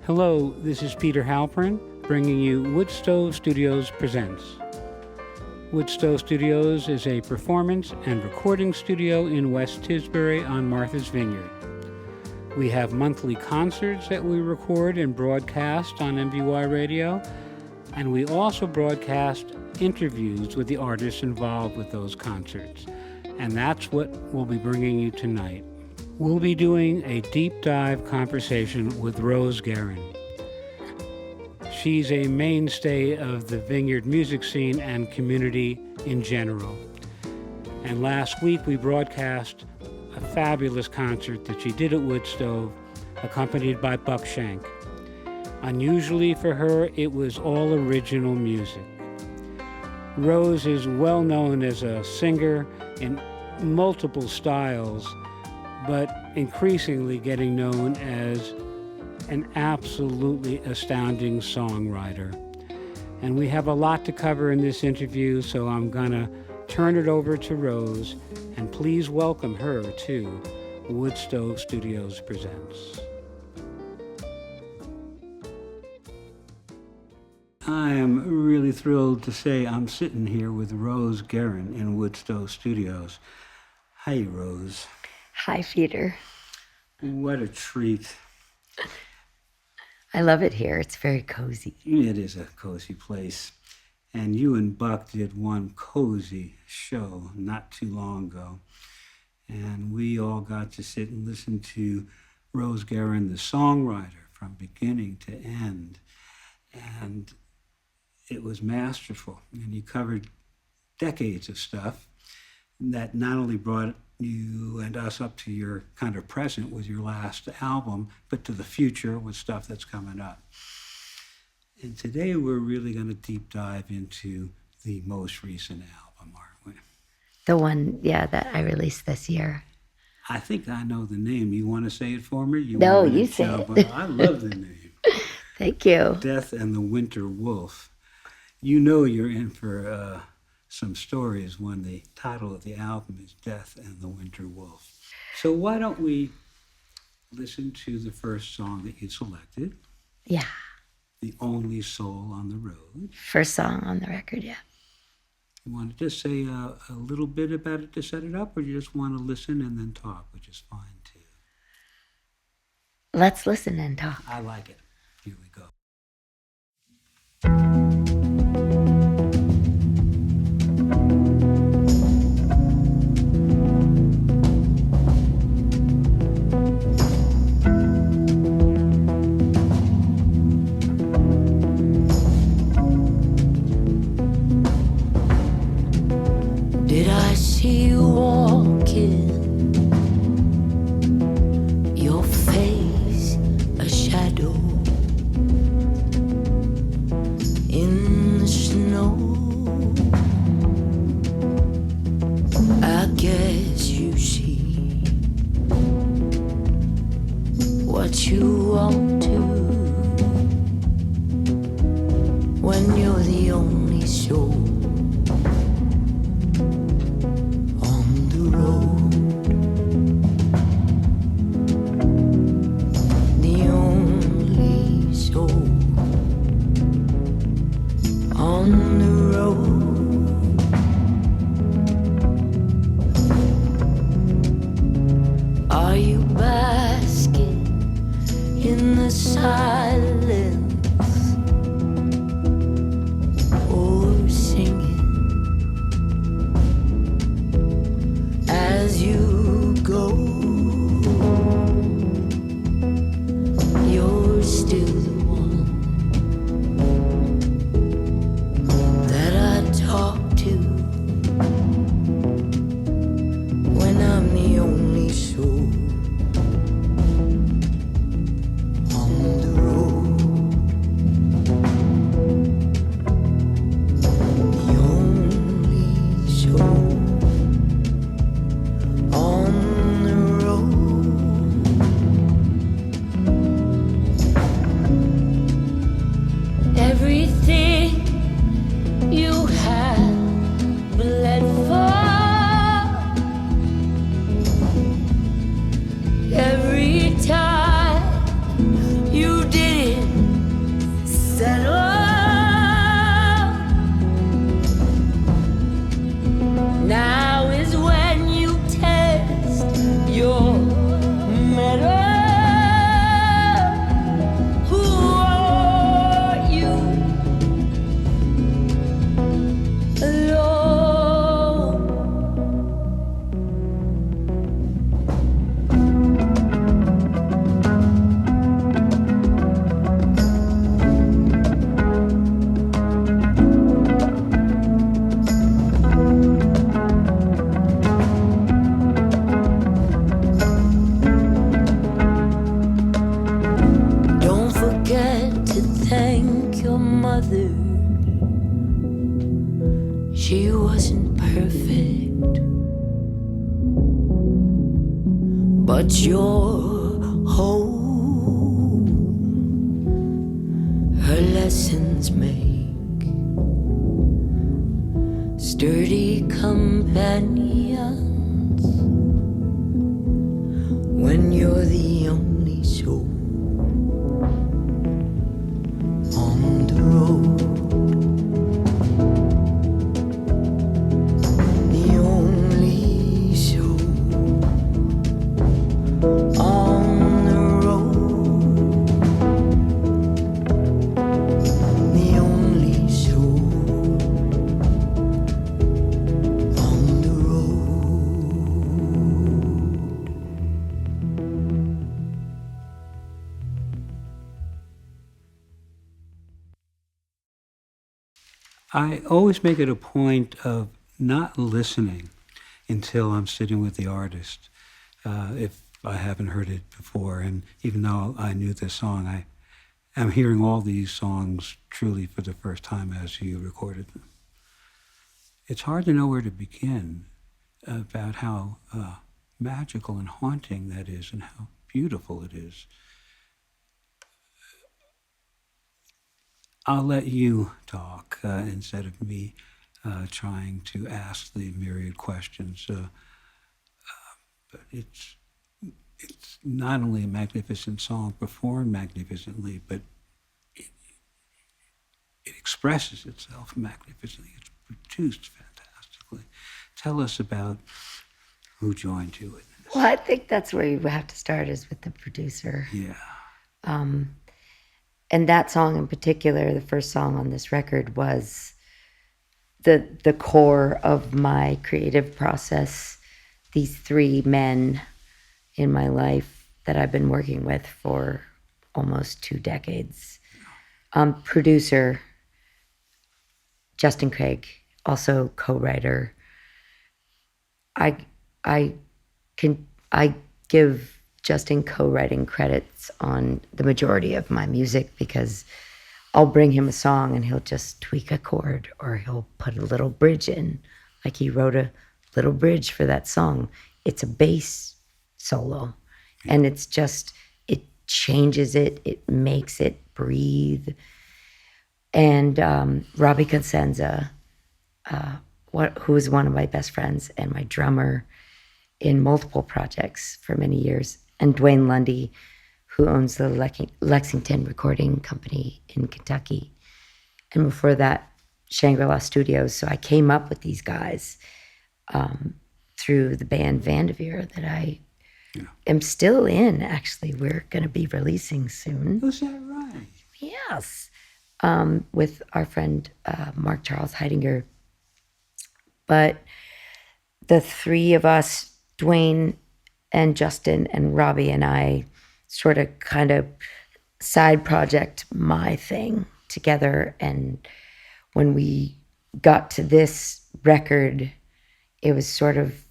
Hello, this is Peter Halpern, bringing you Woodstove Studios Presents. Woodstove Studios is a performance and recording studio in West Tisbury on Martha's Vineyard. We have monthly concerts that we record and broadcast on MVY radio, and we also broadcast interviews with the artists involved with those concerts. And that's what we'll be bringing you tonight. We'll be doing a deep dive conversation with Rose Guerin. She's a mainstay of the Vineyard music scene and community in general. And last week we broadcast a fabulous concert that she did at Woodstove, accompanied by Buck Shank. Unusually for her, it was all original music. Rose is well known as a singer in multiple styles, but increasingly getting known as an absolutely astounding songwriter. And we have a lot to cover in this interview, so I'm gonna turn it over to Rose, and please welcome her to Woodstove Studios Presents. I am really thrilled to say I'm sitting here with Rose Guerin in Woodstove Studios. Hi, Rose. Hi, Peter. What a treat. I love it here. It's very cozy. It is a cozy place. And you and Buck did one cozy show not too long ago. And we all got to sit and listen to Rose Guerin, the songwriter, from beginning to end. And it was masterful. And you covered decades of stuff that not only brought you and us up to your kind of present with your last album, but to the future with stuff that's coming up. And today we're really going to deep dive into the most recent album, aren't we? The one, that I released this year. I think I know the name. You want to say it for me? No, you say it. But I love the name. Thank you. Death and the Winter Wolf. You know you're in for some stories when the title of the album is Death and the Winter Wolf. So why don't we listen to the first song that you selected? Yeah. The Only Soul on the Road. First song on the record, yeah. You want to just say a little bit about it to set it up, or you just want to listen and then talk, which is fine too? Let's listen and talk. I like it. Here we go. Did I see you walking? Your face a shadow in the snow. I guess you see what you want to when you're the only soul on the road. The only soul on the road. Are you basking in the silence or singing as you go? You're still the one that I talk to when I'm the only soul on the road. mother. She wasn't perfect, but your home, her lessons make sturdy companions when you're the only soul on the road. The only soul on the road. The only soul on the road. I always make it a point of not listening until I'm sitting with the artist, if I haven't heard it before. And even though I knew this song, I am hearing all these songs truly for the first time as you recorded them. It's hard to know where to begin about how magical and haunting that is and how beautiful it is. I'll let you talk instead of me trying to ask the myriad questions. But it's not only a magnificent song performed magnificently, but it expresses itself magnificently. It's produced fantastically. Tell us about who joined you in this. Well, I think that's where you have to start, is with the producer. Yeah. And that song in particular, the first song on this record, was the core of my creative process. These three men in my life that I've been working with for almost 2 decades. Producer, Justin Craig, also co-writer. I give Justin co-writing credits on the majority of my music, because I'll bring him a song and he'll just tweak a chord, or he'll put a little bridge in. Like, he wrote a little bridge for that song. It's a bass solo, and it's just, it changes it, it makes it breathe. And Robbie Consenza, who is one of my best friends and my drummer in multiple projects for many years, and Dwayne Lundy, who owns the Lexington Recording Company in Kentucky. And before that, Shangri-La Studios. So I came up with these guys through the band Vanderveer that I am still in, actually. We're going to be releasing soon. Is that right? Yes. With our friend Mark Charles Heidinger. But the three of us, Dwayne and Justin and Robbie and I, sort of kind of side project my thing together. And when we got to this record, it was sort of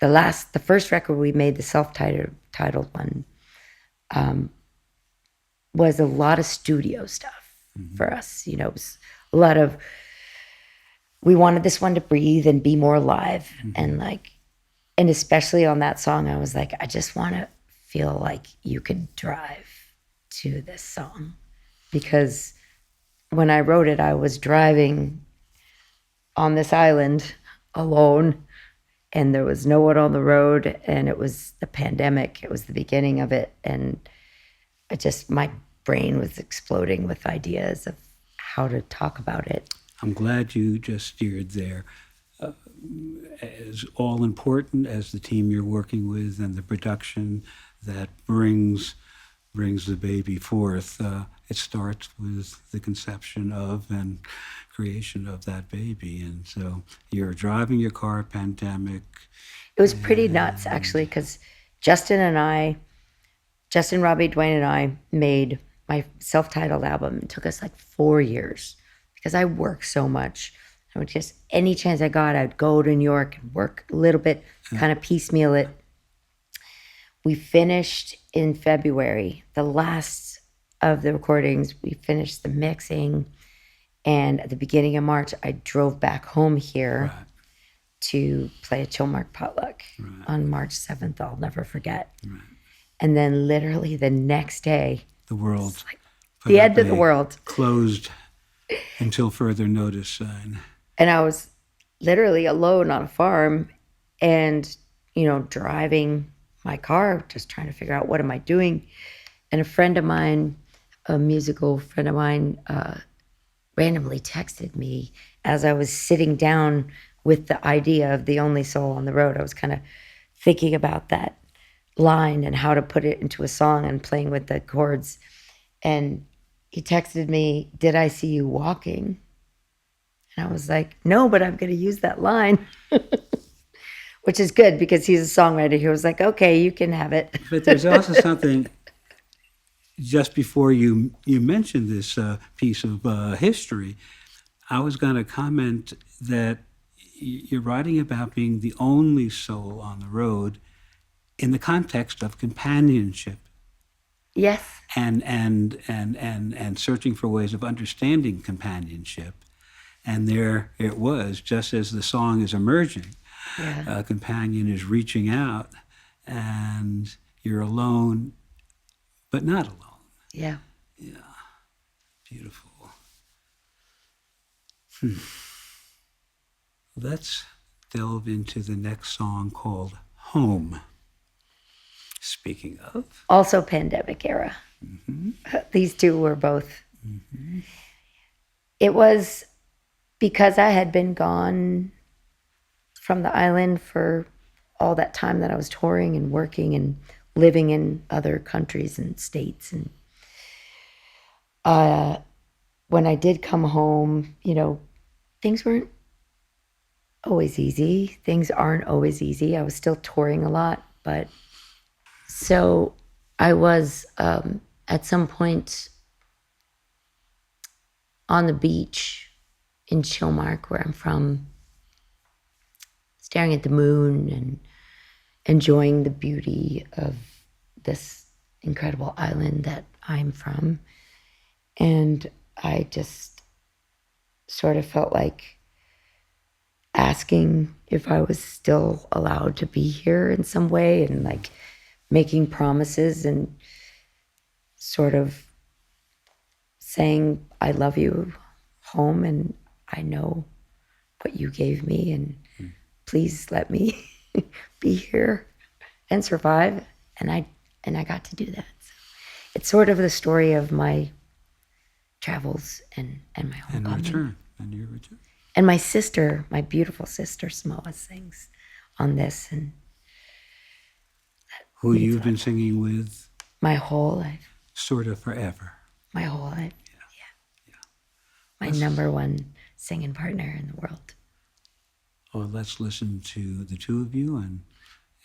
the first record we made, the self-titled one, was a lot of studio stuff for us. You know, it was a lot of, we wanted this one to breathe and be more live. And especially on that song, I was like, I just want to feel like you could drive to this song. Because when I wrote it, I was driving on this island alone, and there was no one on the road, and it was the pandemic. It was the beginning of it. And my brain was exploding with ideas of how to talk about it. I'm glad you just steered there. As all important as the team you're working with and the production that brings the baby forth, it starts with the conception of and creation of that baby. And so you're driving your car, pandemic. It was pretty nuts, actually, because Justin, Robbie, Dwayne, and I made my self-titled album. It took us like 4 years because I worked so much. I would just, any chance I got, I'd go to New York and work a little bit, kind of piecemeal it. We finished in February, the last of the recordings. We finished the mixing And at the beginning of March, I drove back home here Right. to play a Chillmark potluck Right. on March 7th. I'll never forget. Right. And then literally the next day, The world. like put the up end of the a world. Closed until further notice sign. And I was literally alone on a farm and, driving my car, just trying to figure out what am I doing. And a friend of mine, a musical friend of mine, randomly texted me as I was sitting down with the idea of The Only Soul on the Road. I was kind of thinking about that line and how to put it into a song and playing with the chords. And he texted me, "Did I see you walking?" And I was like, "No, but I'm going to use that line," which is good because he's a songwriter. He was like, "Okay, you can have it." But there's also something just before you mentioned this piece of history. I was going to comment that you're writing about being the only soul on the road in the context of companionship Yes. and searching for ways of understanding companionship. And there it was, just as the song is emerging. Yeah. A companion is reaching out, and you're alone, but not alone. Yeah. Beautiful. Let's delve into the next song called Home. Speaking of. Also pandemic era. These two were both. It was because I had been gone from the island for all that time that I was touring and working and living in other countries and states. And when I did come home, things weren't always easy. Things aren't always easy. I was still touring a lot, but so I was at some point on the beach in Chillmark, where I'm from, staring at the moon and enjoying the beauty of this incredible island that I'm from. And I just sort of felt like asking if I was still allowed to be here in some way, and like making promises and sort of saying, "I love you, home, and I know what you gave me, and please let me be here and survive." And I got to do that. So it's sort of the story of my travels and my home. And your return. And my sister, my beautiful sister Samoa, sings on this, and who you've been singing with my whole life. sort of forever. My whole life. Yeah. My number one singing partner in the world. Well, let's listen to the two of you and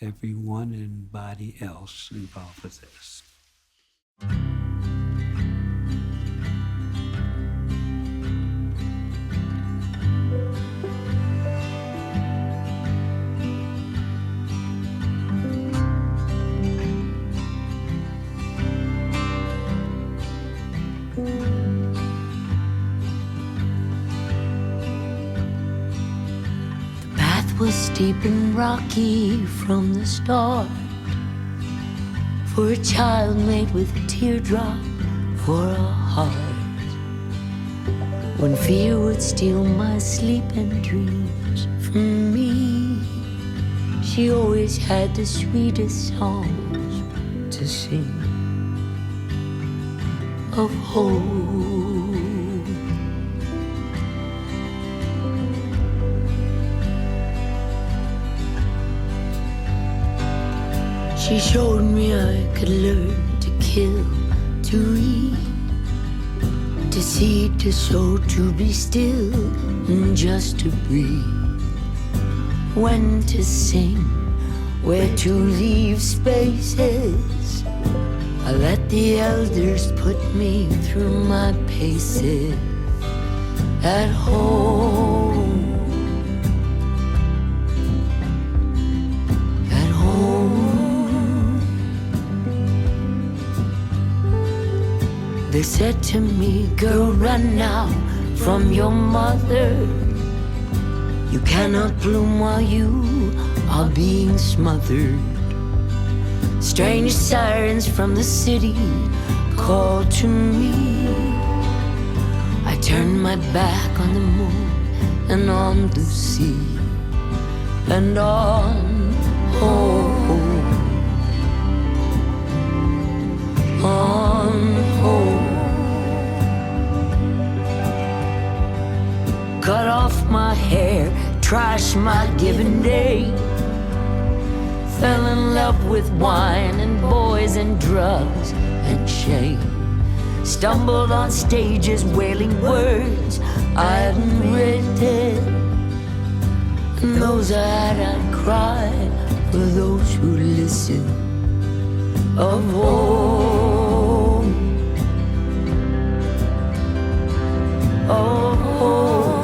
everyone and body else involved with this. Was steep and rocky from the start, for a child made with a teardrop for a heart. When fear would steal my sleep and dreams from me, she always had the sweetest songs to sing of hope. She showed me I could learn to kill, to eat, to see, to sow, to be still, and just to breathe. When to sing, where to leave spaces. I let the elders put me through my paces at home. They said to me, girl, run now, from your mother. You cannot bloom while you are being smothered. Strange sirens from the city call to me. I turn my back on the moon and on the sea and on home, on home. Cut off my hair, trash my given day. Fell in love with wine and boys and drugs and shame. Stumbled on stages wailing words I hadn't written. And those I had I'd cry for those who listen. Of home, of home.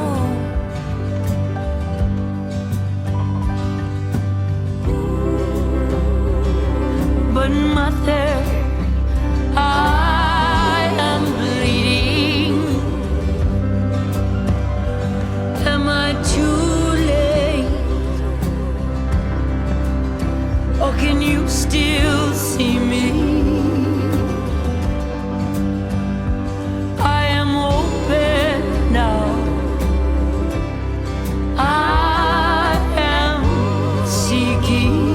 But mother, I am bleeding. Am I too late? Or can you still see me? I am open now. I am seeking.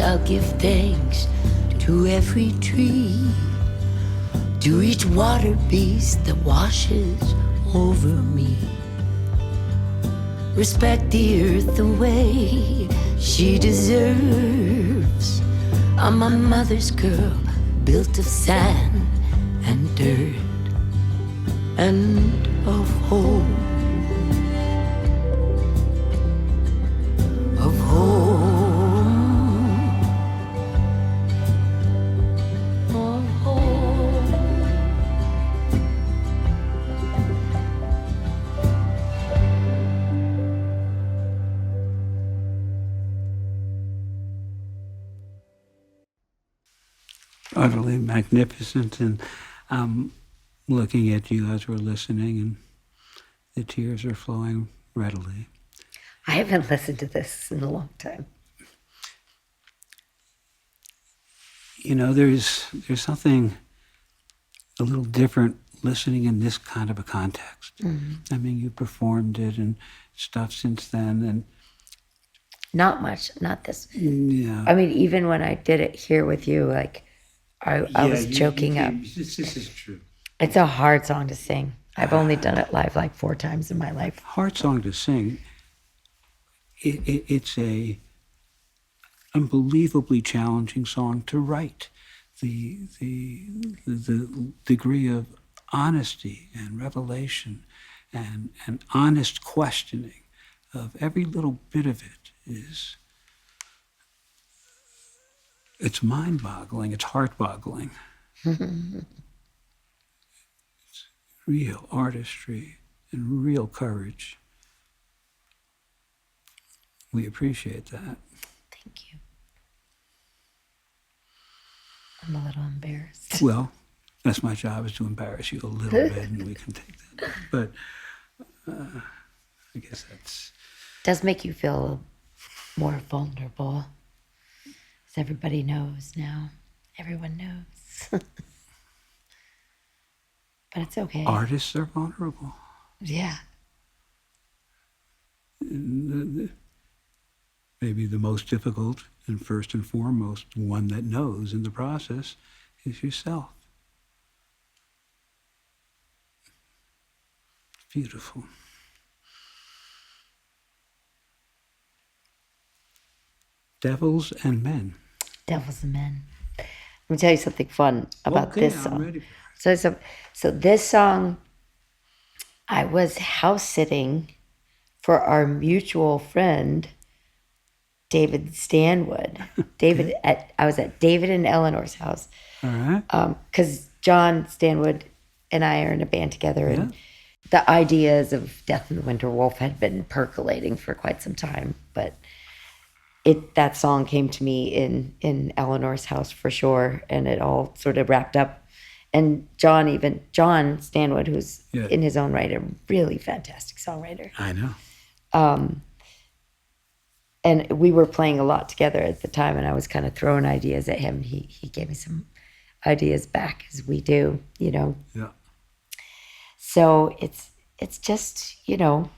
I'll give thanks to every tree, to each water beast that washes over me. Respect the earth the way she deserves. I'm my mother's girl, built of sand and dirt and of home, of home. Utterly magnificent, and I'm looking at you as we're listening, and the tears are flowing readily. I haven't listened to this in a long time. You know, there's something a little different listening in this kind of a context. Mm-hmm. I mean, you performed it and stuff since then, and not much, not this. Yeah. I mean, even when I did it here with you, like, I was joking up. This is true. It's a hard song to sing. I've only done it live like 4 times in my life. Hard song to sing. It's a unbelievably challenging song to write. The degree of honesty and revelation and honest questioning of every little bit of it is. It's mind-boggling. It's heart-boggling. It's real artistry and real courage. We appreciate that. Thank you. I'm a little embarrassed. Well, that's my job, is to embarrass you a little bit, and we can take that. But I guess that's... Does make you feel more vulnerable. Everybody knows now. Everyone knows. But it's okay. Artists are vulnerable. Yeah. Maybe the most difficult and first and foremost one that knows in the process is yourself. Beautiful. Devils and Men. Devils and Men. Let me tell you something fun about this song. I'm ready. So this song, I was house sitting for our mutual friend, David Stanwood. I was at David and Eleanor's house. All right. Because John Stanwood and I are in a band together, and the ideas of Death and the Winter Wolf had been percolating for quite some time. But that song came to me in Eleanor's house for sure, and it all sort of wrapped up. And John Stanwood, who's in his own right a really fantastic songwriter. I know. And we were playing a lot together at the time, and I was kind of throwing ideas at him. He gave me some ideas back, as we do, you know. Yeah. So it's just, you know,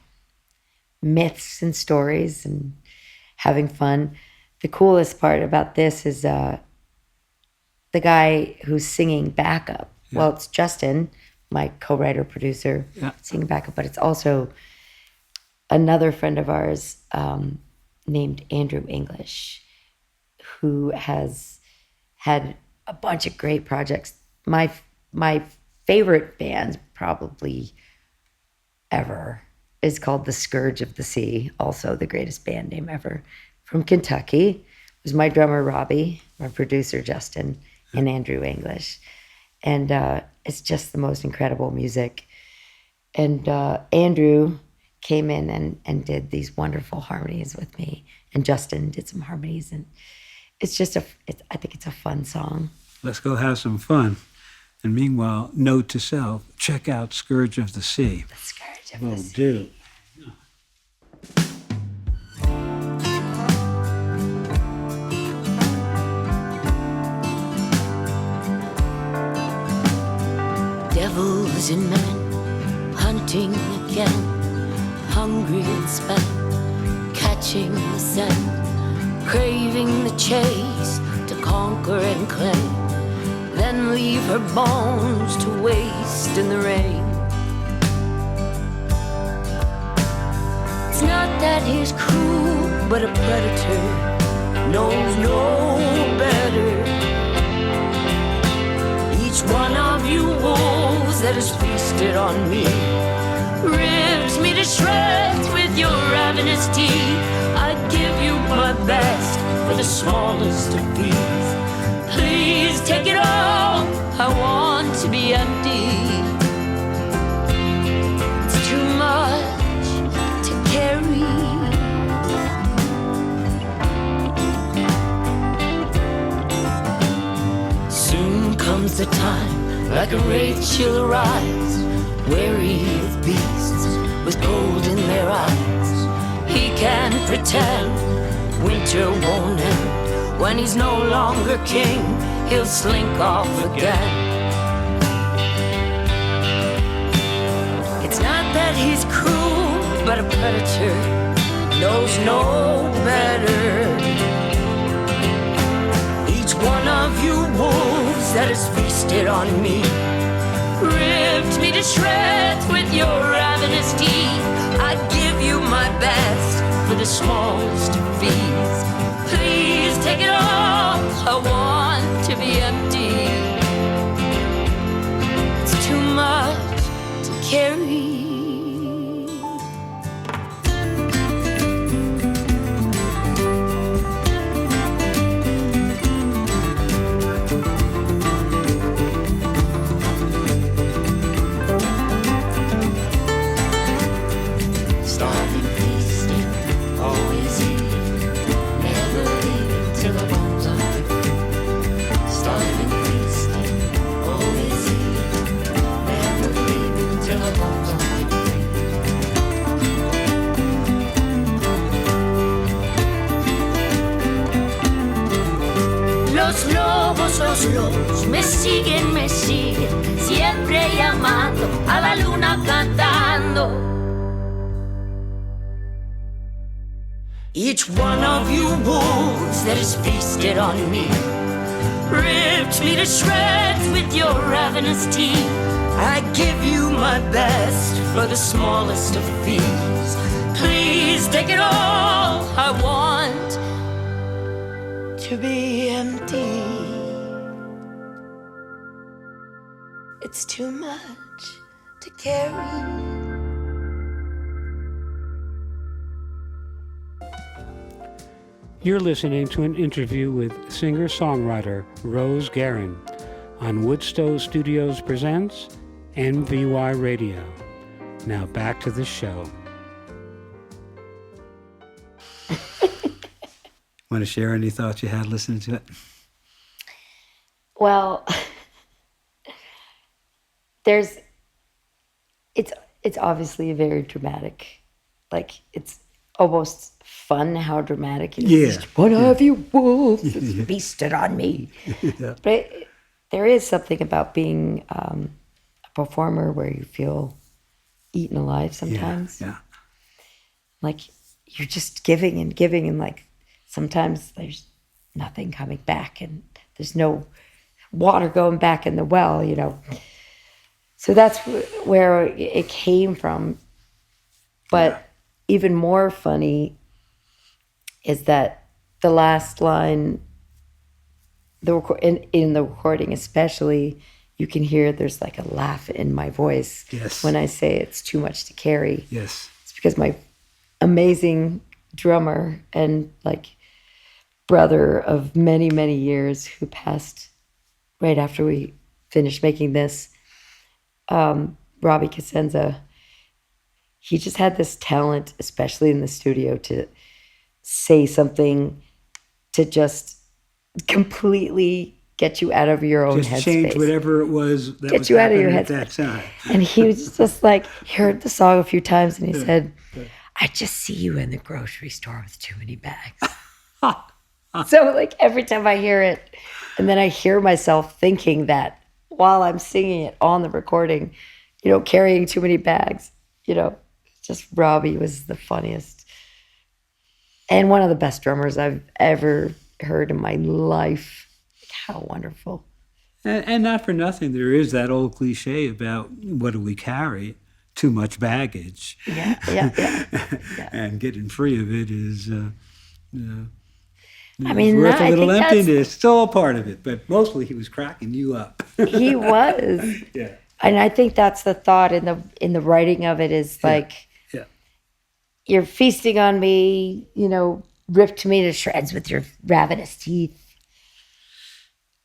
myths and stories and having fun. The coolest part about this is the guy who's singing backup. Yeah. Well, it's Justin, my co-writer, producer, singing backup, but it's also another friend of ours named Andrew English, who has had a bunch of great projects. My favorite band probably ever is called The Scourge of the Sea, also the greatest band name ever. From Kentucky. It was my drummer, Robbie, my producer, Justin, and Andrew English. And it's just the most incredible music. And Andrew came in and did these wonderful harmonies with me. And Justin did some harmonies. And it's just I think it's a fun song. Let's go have some fun. And meanwhile, note to self, check out Scourge of the Sea. The Scourge of the Sea. Do. Devils in men, hunting again, hungry and spent, catching the scent, craving the chase to conquer and claim, then leave her bones to waste in the rain. It's not that he's cruel, but a predator knows no better. Each one of you wolves that has feasted on me rips me to shreds with your ravenous teeth. I give you my best for the smallest of these. Please take it all, I want to be empty. It's too much to carry. Soon comes the time, like a wraith she'll arise, weary of beasts, with cold in their eyes. He can pretend winter won't end. When he's no longer king, he'll slink off again. It's not that he's cruel, but a predator knows no better. Each one of you wolves that has feasted on me ripped me to shreds with your ravenous teeth. I give you my best for the smallest of these. Please take it all, I want to be empty. It's too much to carry. Starving, feasting, always eating, never leaving till the bones are free. Starving, feasting, always eating, never leaving till the bones are free. Los lobos me siguen, siempre llamando a la luna cantando. Each one of you wolves that has feasted on me ripped me to shreds with your ravenous teeth. I give you my best for the smallest of thieves. Please take it all, I want to be empty. It's too much to carry. You're listening to an interview with singer-songwriter Rose Guerin on Woodstove Studios Presents MVY Radio. Now back to the show. Want to share any thoughts you had listening to it? Well, it's obviously very dramatic. Like, it's almost fun how dramatic it is. Yeah. What have you wolves feasted on me? Yeah. But there is something about being a performer where you feel eaten alive sometimes. Yeah. Like, you're just giving, and like, sometimes there's nothing coming back, and there's no water going back in the well, you know. So that's where it came from. But even more funny is that the last line, in the recording especially, you can hear there's like a laugh in my voice when I say it's too much to carry. Yes. It's because my amazing drummer and like brother of many, many years, who passed right after we finished making this, Robbie Casenza, he just had this talent, especially in the studio, to say something to just completely get you out of your own headspace. Just change whatever it was that Get was you out of your happening at headspace. that time. And he was just like, he heard the song a few times, and he said, I just see you in the grocery store with too many bags. So like every time I hear it, and then I hear myself thinking that while I'm singing it on the recording, you know, carrying too many bags, you know, just Robbie was the funniest. And one of the best drummers I've ever heard in my life. How wonderful. And not for nothing, there is that old cliche about what do we carry? Too much baggage. Yeah. And getting free of it is I mean, worth a I little think emptiness. It's all part of it, but mostly he was cracking you up. he was. Yeah. And I think that's the thought in the writing of it is like, Yeah. you're feasting on me, you know, ripped me to shreds with your ravenous teeth.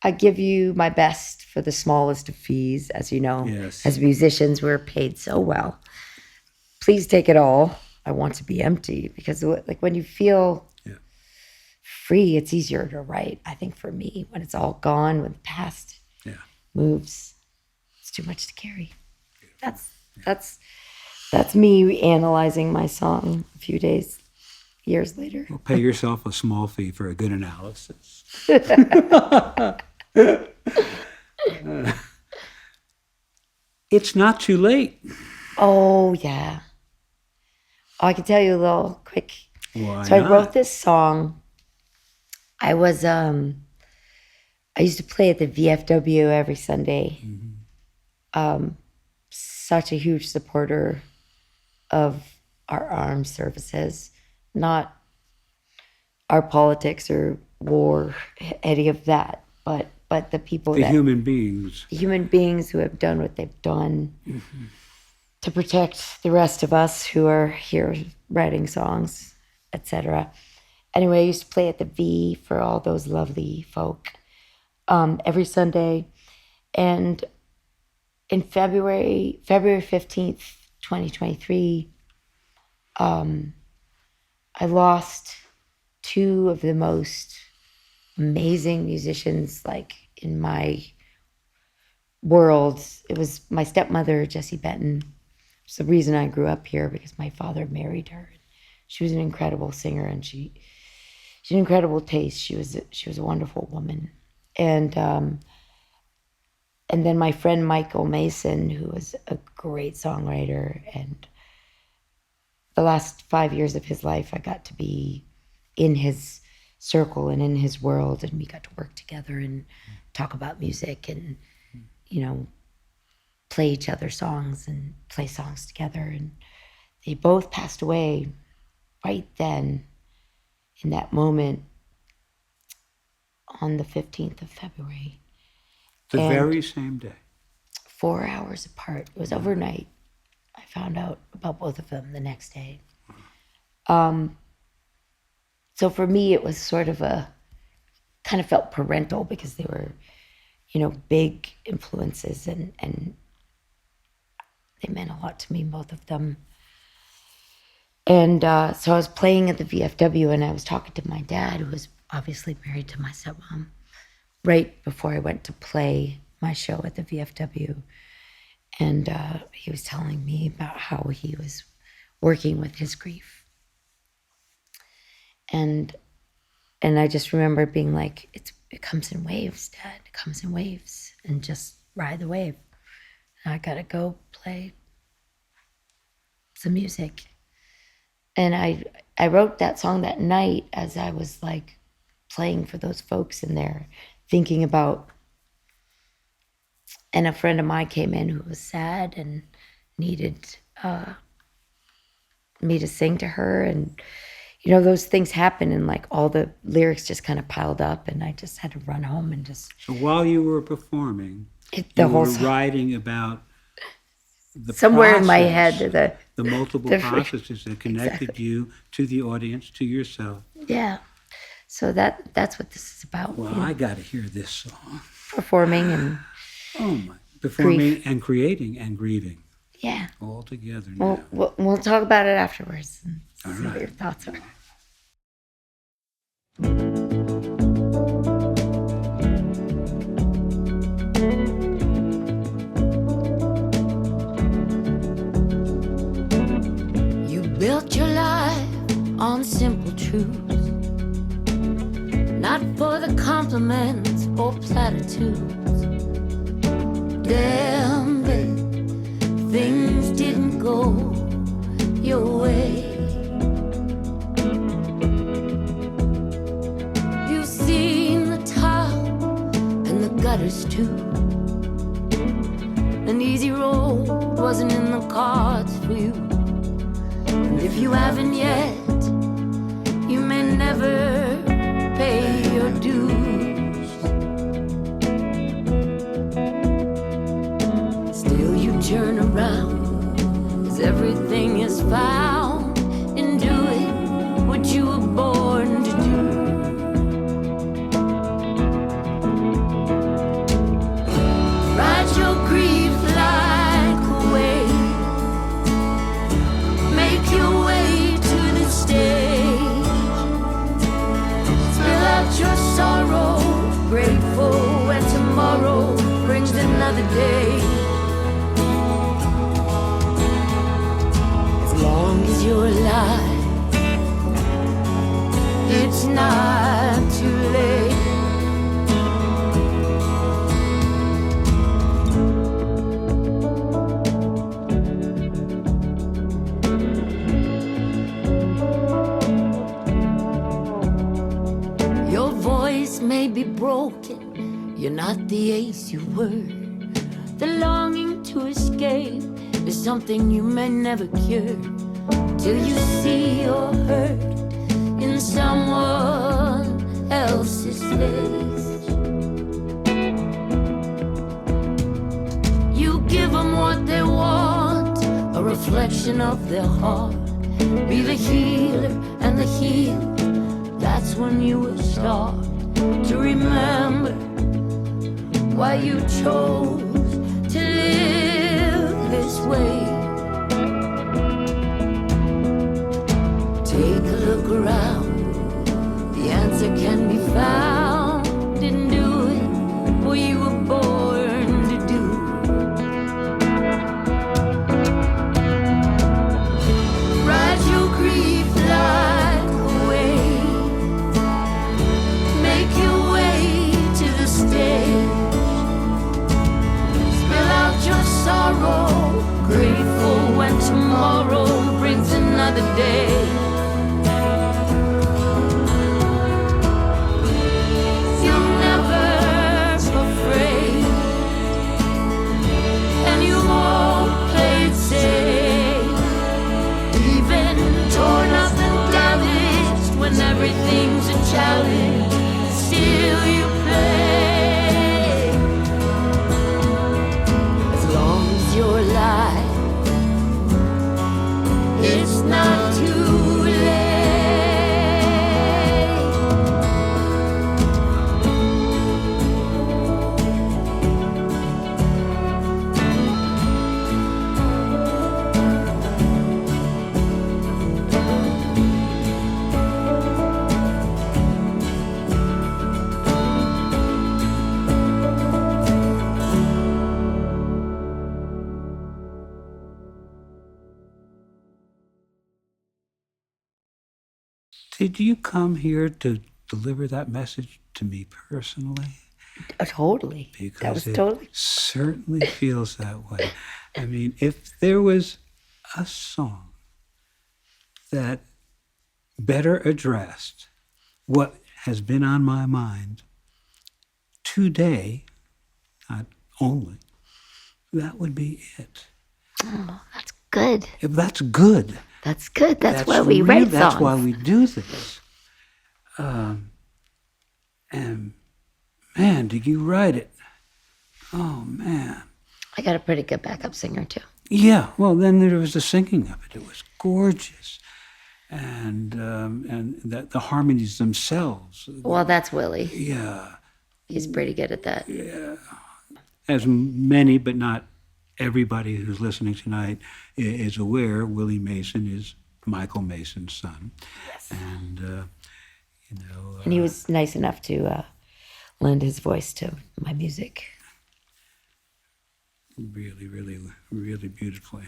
I give you my best for the smallest of fees, as you know. Yes. As musicians, we're paid so well. Please take it all. I want to be empty, because like when you feel free, it's easier to write. I think for me, when it's all gone, when the past moves, it's too much to carry. That's me analyzing my song a few years later. Well, pay yourself a small fee for a good analysis. It's not too late. Oh, yeah. Oh, I can tell you a little quick. Why So not? I wrote this song. I used to play at the VFW every Sunday. Such a huge supporter of our armed services, not our politics or war, any of that, but the people The human beings. human beings who have done what they've done to protect the rest of us who are here writing songs, etc. Anyway, I used to play at the V for all those lovely folk every Sunday. And in February 15th, 2023, I lost two of the most amazing musicians, like, in my world. It was my stepmother, Jessie Benton. It's the reason I grew up here, because my father married her. She was an incredible singer, and she had incredible taste. She was a wonderful woman. And then my friend Michael Mason, who was a great songwriter, and the last 5 years of his life, I got to be in his circle and in his world, and we got to work together and talk about music and, you know, play each other's songs and play songs together. And they both passed away right then, in that moment, on the 15th of February. The And very same day. 4 hours apart. It was overnight. I found out about both of them the next day. So for me, it was sort of kind of felt parental because they were, big influences and they meant a lot to me, both of them. And so I was playing at the VFW and I was talking to my dad, who was obviously married to my stepmom, right before I went to play my show at the VFW. And he was telling me about how he was working with his grief. And I just remember being like, it comes in waves, Dad. It comes in waves, and just ride the wave. And I gotta go play some music. And I wrote that song that night as I was like playing for those folks in there, thinking about. And a friend of mine came in who was sad and needed me to sing to her. And, those things happen and like all the lyrics just kind of piled up and I just had to run home and just. So while you were performing, you were writing about the somewhere process, in my head, the multiple processes that connected you to the audience, to yourself. Yeah. So that's what this is about. Well, I got to hear this song. Performing and. Oh my! Performing grief. and creating and grieving. Yeah. All together now. We'll talk about it afterwards and see right. what your thoughts are. You built your life on simple truths, not for the compliments or platitudes. Damn it, things didn't go your way. You've seen the top and the gutters too. An easy road wasn't in the cards for you. And if you haven't yet, you may never pay your dues. Still you turn around, 'cause everything is found in doing what you were born to do. Ride your grief like a wave, make your way to the stage, spill out your sorrow, grateful when tomorrow brings another day. As long as you're alive, it's not too late. Your voice may be broken, you're not the ace you were. The longing to escape is something you may never cure, till you see you're hurt in someone else's face. You give them what they want, a reflection of their heart. Be the healer and the healed. That's when you will start to remember why you chose to live this way. Take a look around, the answer can be found in doing what you were born to do. Ride your grief like a wave, make your way to the stage, spill out your sorrow, grateful when tomorrow brings another day. You're never afraid, and you won't play it safe. Even torn up and damaged, when everything's a challenge, still you play. As long Did you come here to deliver that message to me personally? Totally. Because That was it totally. certainly feels that way. I mean, if there was a song that better addressed what has been on my mind today, not only, that would be it. Oh, that's good. If that's good. That's good. That's why we write songs. That's why we do this. And man, did you write it? Oh man. I got a pretty good backup singer too. Yeah. Well, then there was the singing of it. It was gorgeous, and the harmonies themselves. Well, that's Willie. Yeah. He's pretty good at that. Yeah. As many, but not everybody who's listening tonight is aware, Willie Mason is Michael Mason's son. Yes. And, and he was nice enough to lend his voice to my music. Really, really, really beautifully.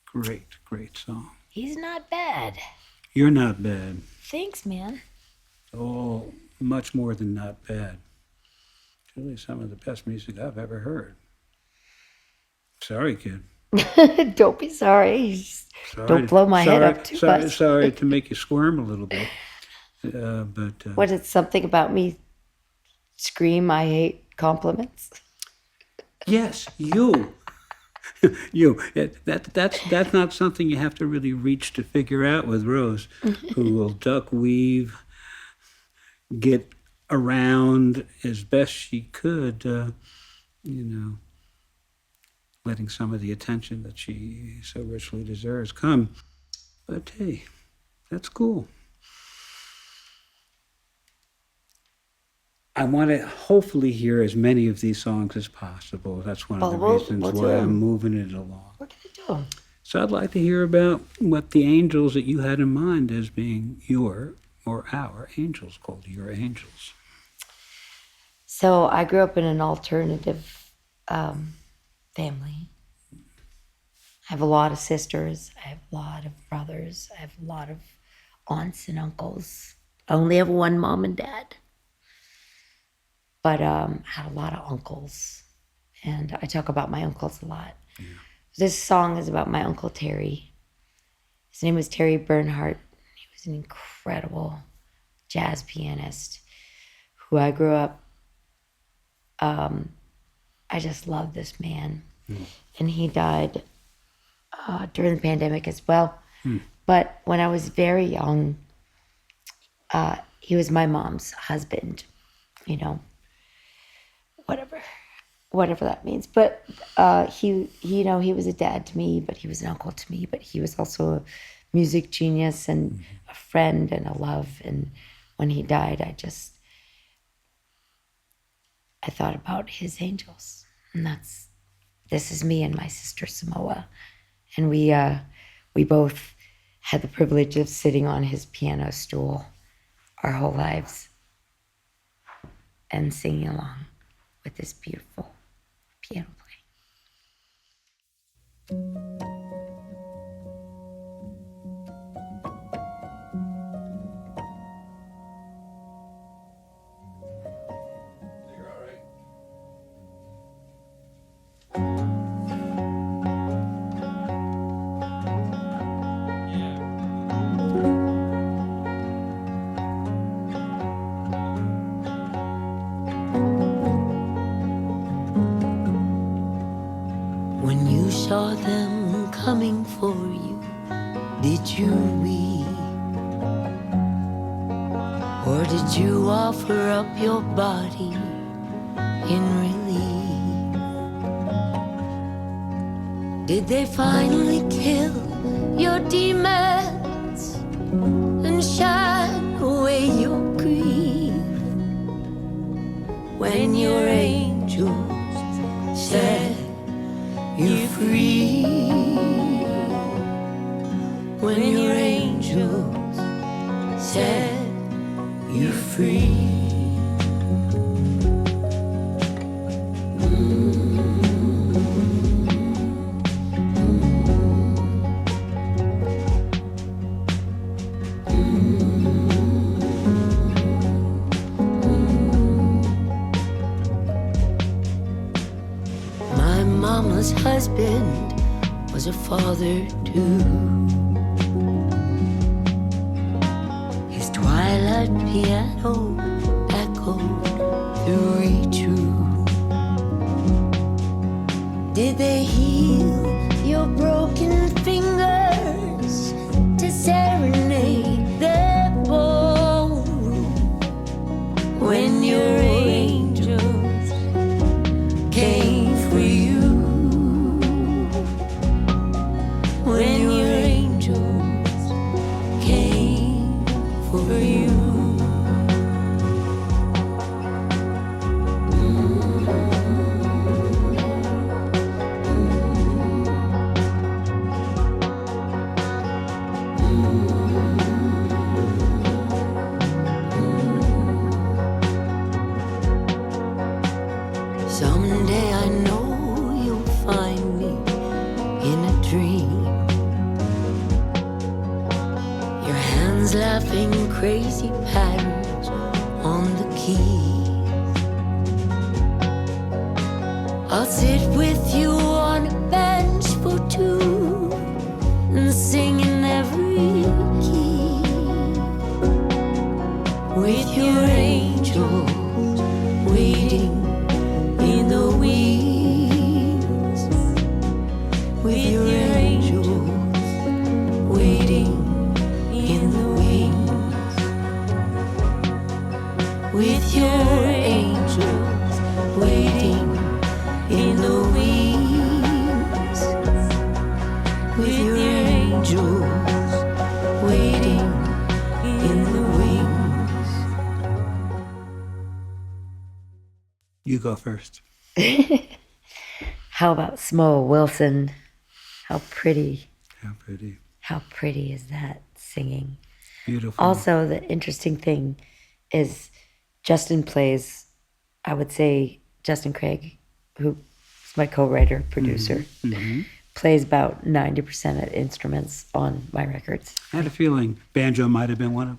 Great, great song. He's not bad. You're not bad. Thanks, man. Oh, much more than not bad. It's really some of the best music I've ever heard. Sorry, kid. Don't be sorry. Sorry, don't blow my head up too much. Sorry to make you squirm a little bit. But what is something about me scream I hate compliments? Yes, you. You. That's not something you have to really reach to figure out with Rose, who will duck, weave, get around as best she could, letting some of the attention that she so richly deserves come. But hey, that's cool. I want to hopefully hear as many of these songs as possible. That's one of the reasons why I'm moving it along. We're going to do them. So I'd like to hear about what the angels that you had in mind as being your or our angels, called your angels. So I grew up in an alternative family. I have a lot of sisters. I have a lot of brothers. I have a lot of aunts and uncles. I only have one mom and dad. But I had a lot of uncles. And I talk about my uncles a lot. Yeah. This song is about my Uncle Terry. His name was Terry Bernhardt. He was an incredible jazz pianist who I grew up. I just love this man. Mm. And he died during the pandemic as well. Mm. But when I was very young, he was my mom's husband, whatever that means. But he was a dad to me, but he was an uncle to me, but he was also a music genius and a friend and a love. And when he died, I thought about his angels. And this is me and my sister Samoa. And we both had the privilege of sitting on his piano stool our whole lives and singing along with this beautiful piano playing. Saw them coming for you, did you weep? Or did you offer up your body in relief? Did they finally kill your demons and shine away your grief? When your angels said you're free, when your angels said you're free. mama's husband was a father too. His twilight piano echoed through true. Did they heal your broken fingers to serenade their ballroom when your angels came for you? When your angels came for you. Someday I know you'll find me in a dream. Your hands laughing crazy patterns on the keys. I'll sit with you on a bench for two and sing in every key. With your angels waiting in the wings, with your angels waiting in the wings, with your angels waiting in the wings, with your angels waiting in the wings. You go first. How about Smo Wilson? How pretty. How pretty. How pretty is that singing? Beautiful. Also, the interesting thing is Justin plays, I would say Justin Craig, who's my co-writer, producer, plays about 90% of instruments on my records. I had a feeling banjo might have been one of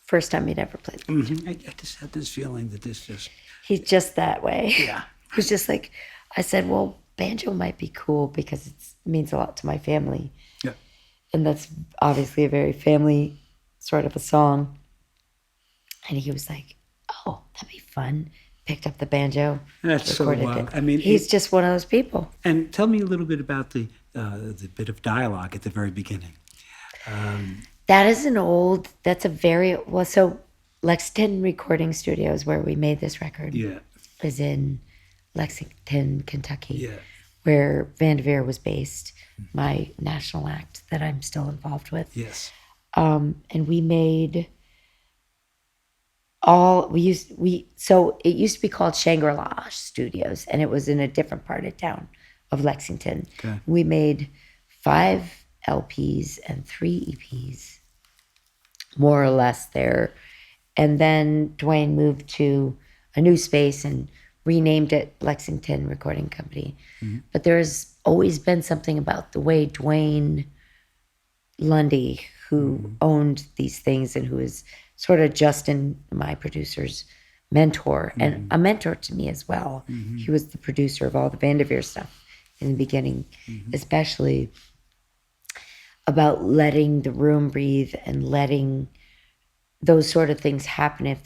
First time he'd ever played. I just had this feeling that this just... He's just that way. Yeah. He's just like, I said, well, banjo might be cool because it means a lot to my family. Yeah. And that's obviously a very family sort of a song. And he was like, oh, that'd be fun. Picked up the banjo. That's so recorded wild. it. I mean, he's just one of those people. And tell me a little bit about the bit of dialogue at the very beginning. That is that's a very, well, so Lexington Recording Studios, where we made this record, Yeah. is in Lexington, Kentucky, Yeah. where Vanderveer was based, my national act that I'm still involved with. Yes. And we made so it used to be called Shangri-La Studios, and it was in a different part of town of Lexington. Okay. We made 5 LPs and 3 EPs, more or less there. And then Dwayne moved to a new space and renamed it Lexington Recording Company. But there's always been something about the way Dwayne Lundy, who owned these things and who is sort of Justin, my producer's mentor, and a mentor to me as well. He was the producer of all the Vanderveer stuff in the beginning, especially about letting the room breathe and letting those sort of things happen. If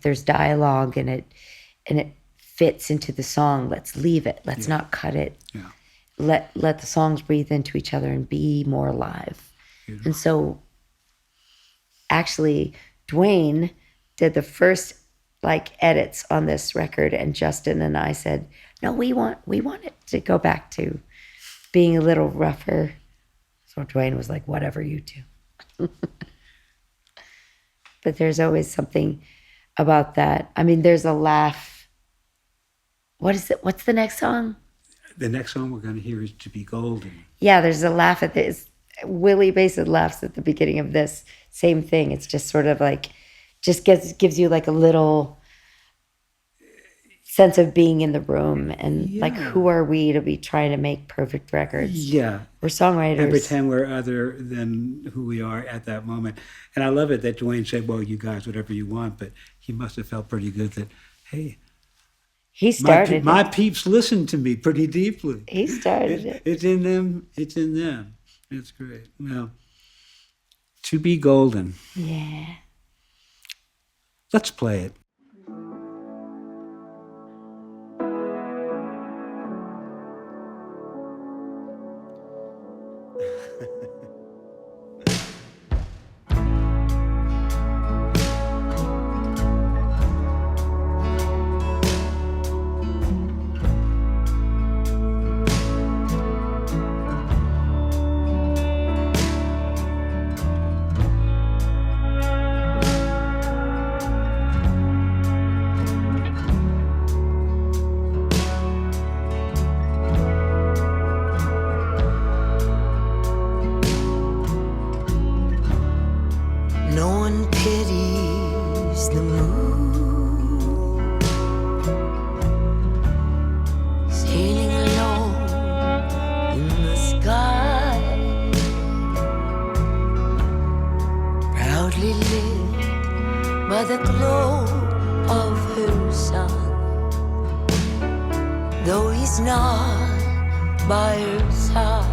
there's dialogue and it fits into the song, let's leave it. Let's not cut it. Yeah. Let the songs breathe into each other and be more alive. Beautiful. And so actually Dwayne did the first edits on this record, and Justin and I said, no, we want it to go back to being a little rougher. So Dwayne was like, whatever, you do. But there's always something about that. I mean, there's a laugh. What is it? What's the next song? The next song we're going to hear is To Be Golden. Yeah, there's a laugh at this. Willie Basin laughs at the beginning of this. Same thing. It's just sort of gives you like a little sense of being in the room and who are we to be trying to make perfect records? Yeah. We're songwriters. And pretend we're other than who we are at that moment. And I love it that Dwayne said, well, you guys, whatever you want, but he must have felt pretty good that, hey, He started My it. peeps listen to me pretty deeply. He started it. It's in them. It's in them. It's great. Well, To Be Golden. Yeah. Let's play it. No one pities the moon, sailing alone in the sky, proudly lit by the glow of her son. Though he's not by her side,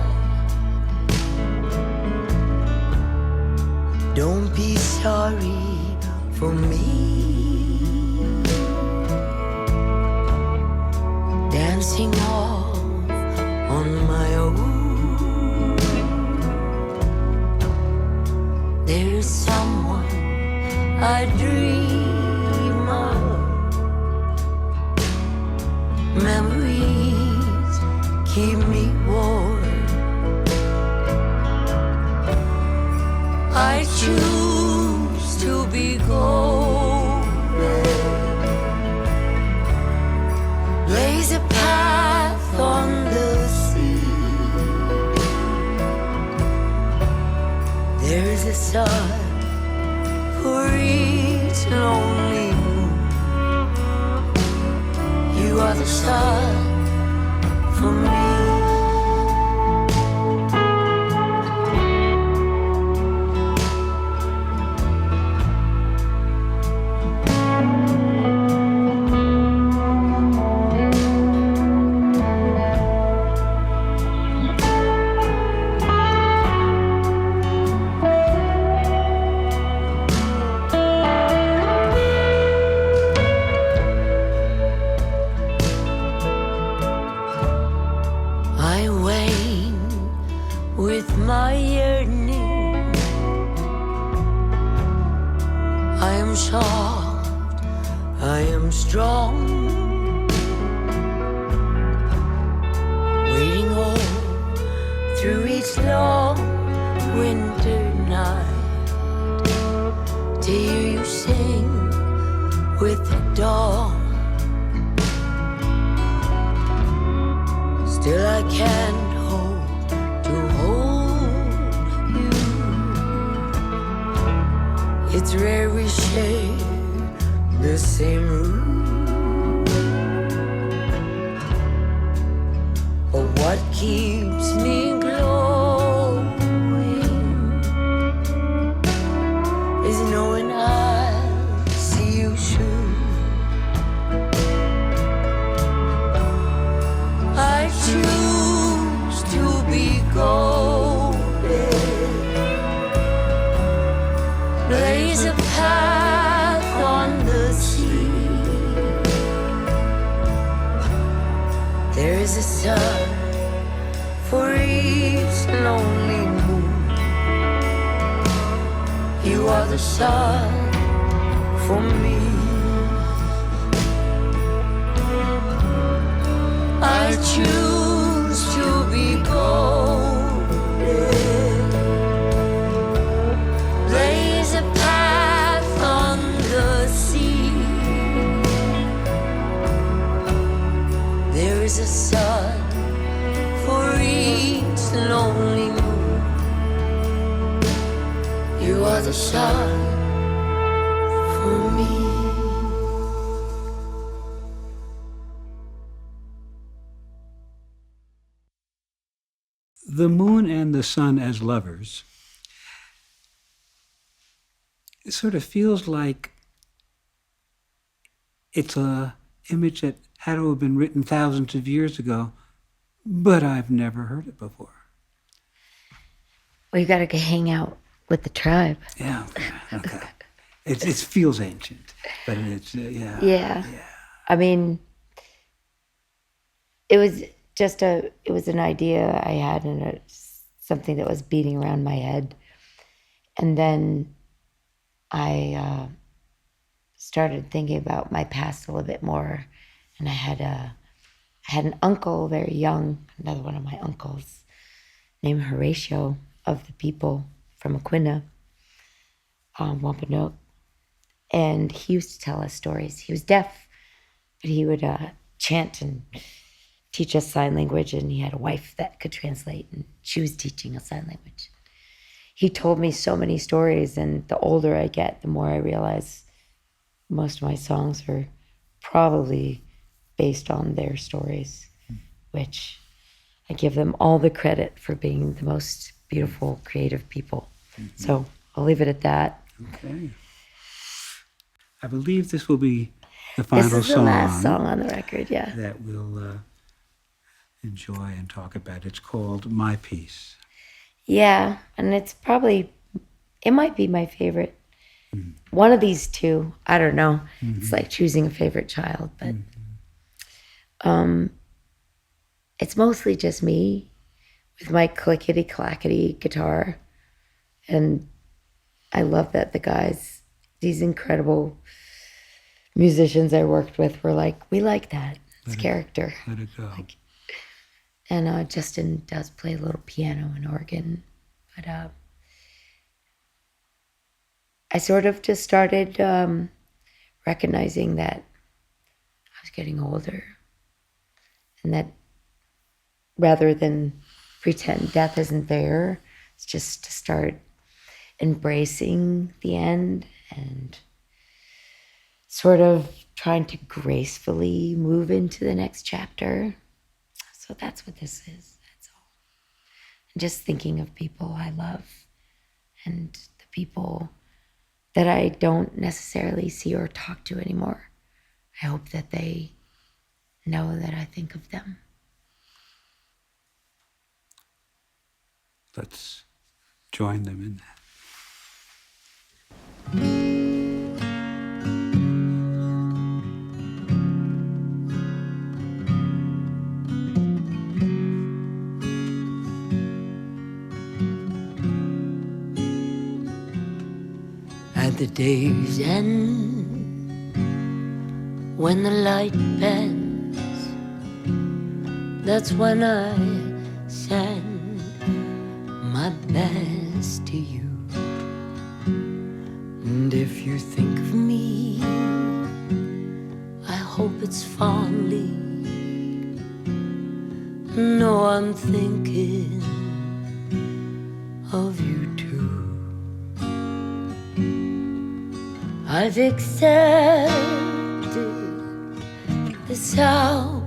don't be sorry for me, dancing off on my own. There's someone I dream of, memories keep me warm. I choose to be golden, blaze a path on the sea. There's a sun for each lonely moon. You are the sun for me. I wane with my yearning. I am soft, I am strong, waiting all through each long winter night to hear you sing with the dawn. Still I can't hope to hold you. It's rare we share the same room. But what keeps me glowing is knowing I'll see you soon. I choose to be golden, blaze a path on the sea. There is a sun for each lonely moon. You are the sun for me. I choose to be golden, blaze a path on the sea. There is a sun for each lonely moon. You are the sun for me. The moon and the sun as lovers, it sort of feels like it's a image that had to have been written thousands of years ago, but I've never heard it before. Well, you got to hang out with the tribe. Yeah, okay. It feels ancient, but it's, yeah. Yeah. I mean, it was an idea I had and something that was beating around my head. And then I started thinking about my past a little bit more. And I had an uncle, very young, another one of my uncles, named Horatio of the people from Aquina, Wampanoag. And he used to tell us stories. He was deaf, but he would chant and teach us sign language. And he had a wife that could translate, and she was teaching us sign language. He told me so many stories, and the older I get, the more I realize most of my songs are probably based on their stories, which I give them all the credit for being the most beautiful, creative people. So I'll leave it at that. Okay. I believe this will be the final song. This is the last song on the record, yeah. That we'll enjoy and talk about. It's called My Piece. Yeah, and it might be my favorite. One of these two, I don't know. It's like choosing a favorite child, but it's mostly just me with my clickety-clackety guitar. And I love that the guys, these incredible musicians I worked with were like, we like that. It's character. Let it go. And Justin does play a little piano and organ. But I sort of just started recognizing that I was getting older. And that rather than pretend death isn't there, it's just to start embracing the end and sort of trying to gracefully move into the next chapter. So that's what this is. That's all. And just thinking of people I love and the people that I don't necessarily see or talk to anymore. I hope that they know that I think of them. Let's join them in that. At the day's end, when the light bends, that's when I send my best to you. And if you think of me, I hope it's fondly. No, I'm thinking of you too. I've accepted the sound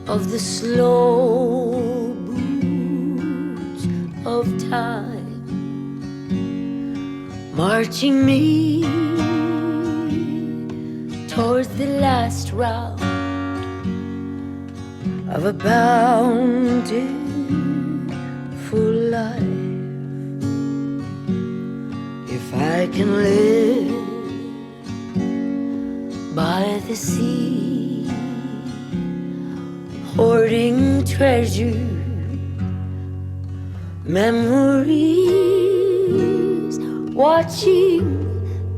of the slow boots of time marching me towards the last round of a bountiful life. If I can live by the sea, hoarding treasure, memories, watching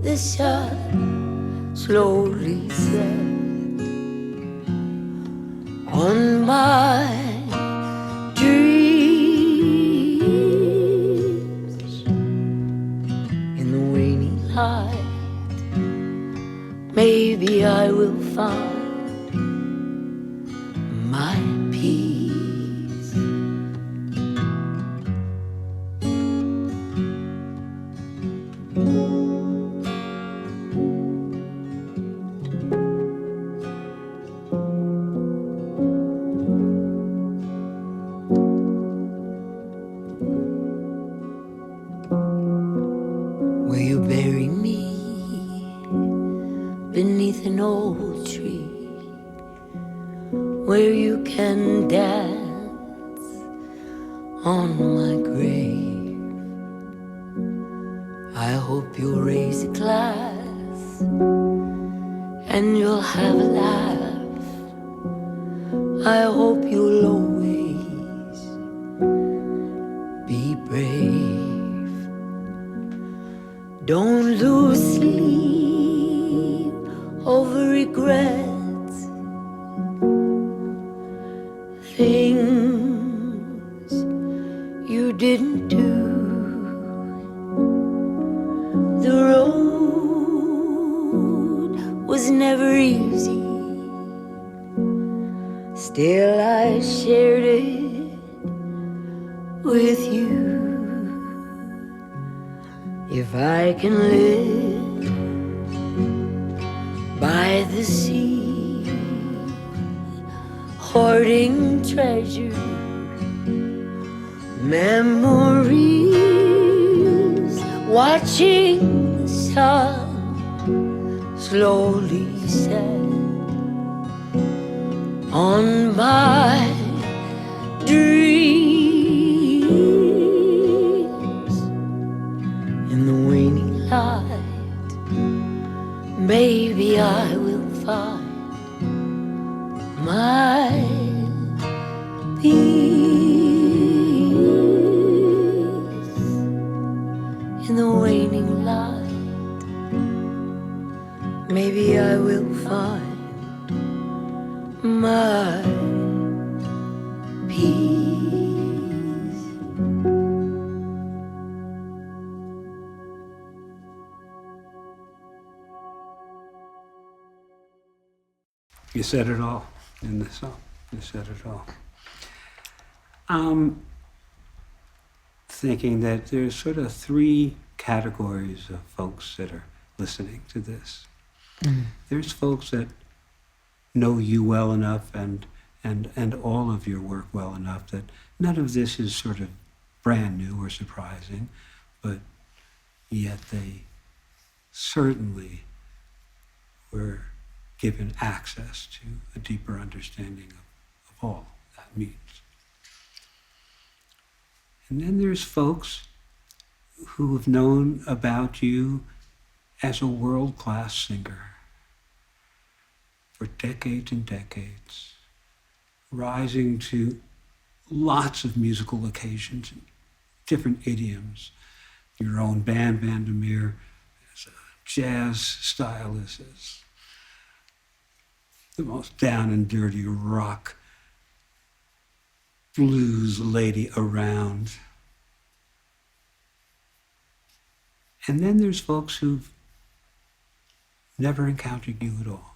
the sun slowly set on my dreams. In the waning light, maybe I will find my peace. Will you bury me beneath an old tree? where you can dance on my grave. I hope you'll raise a glass and you'll have a laugh. I hope you'll always be brave. Don't lose sleep over regrets, things you didn't do. The road was never easy, still I shared it with you. If I can live by the sea, hoarding treasure, memories, watching the sun slowly set on my dreams. In the waning light, maybe I will find my peace. In the waning light, maybe I will find my peace. You said it all in the song. You said it all. I'm thinking that there's sort of three categories of folks that are listening to this. There's folks that know you well enough and all of your work well enough that none of this is sort of brand new or surprising, but yet they certainly were given access to a deeper understanding of all that means. And then there's folks who have known about you as a world-class singer for decades and decades, rising to lots of musical occasions, different idioms. Your own band, Vandermeer, as a jazz stylist, as the most down and dirty rock blues lady around. And then there's folks who've never encountered you at all.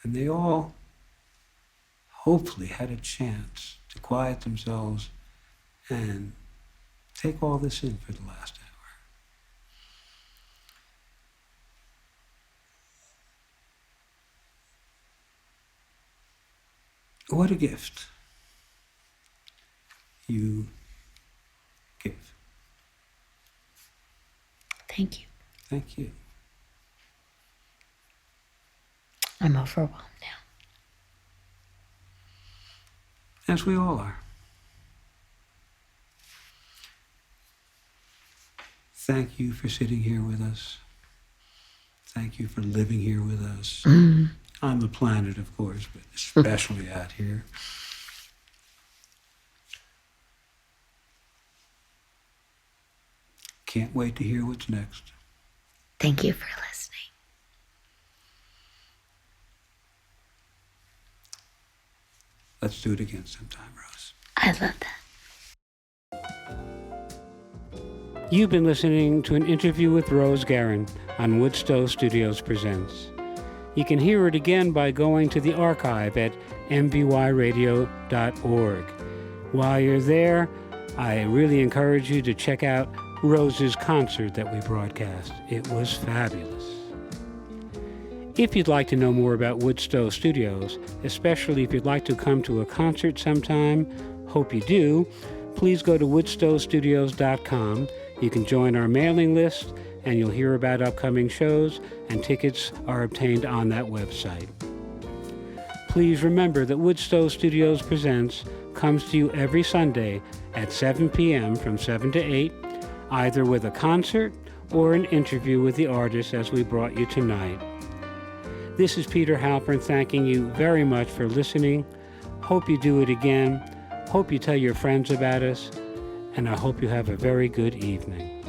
And they all hopefully had a chance to quiet themselves and take all this in for the last hour. What a gift you give. Thank you. Thank you. I'm overwhelmed now. As we all are. Thank you for sitting here with us. Thank you for living here with us. On the planet, of course, but especially out here. Can't wait to hear what's next. Thank you for listening. Let's do it again sometime, Rose. I love that. You've been listening to an interview with Rose Guerin on Woodstove Studios Presents. You can hear it again by going to the archive at mvyradio.org. While you're there, I really encourage you to check out Rose's concert that we broadcast. It was fabulous. If you'd like to know more about Woodstove Studios, especially if you'd like to come to a concert sometime, hope you do, please go to woodstovestudios.com. You can join our mailing list and you'll hear about upcoming shows, and tickets are obtained on that website. Please remember that Woodstove Studios Presents comes to you every Sunday at 7 p.m. from 7 to 8, either with a concert or an interview with the artist as we brought you tonight. This is Peter Halpern thanking you very much for listening. Hope you do it again. Hope you tell your friends about us. And I hope you have a very good evening.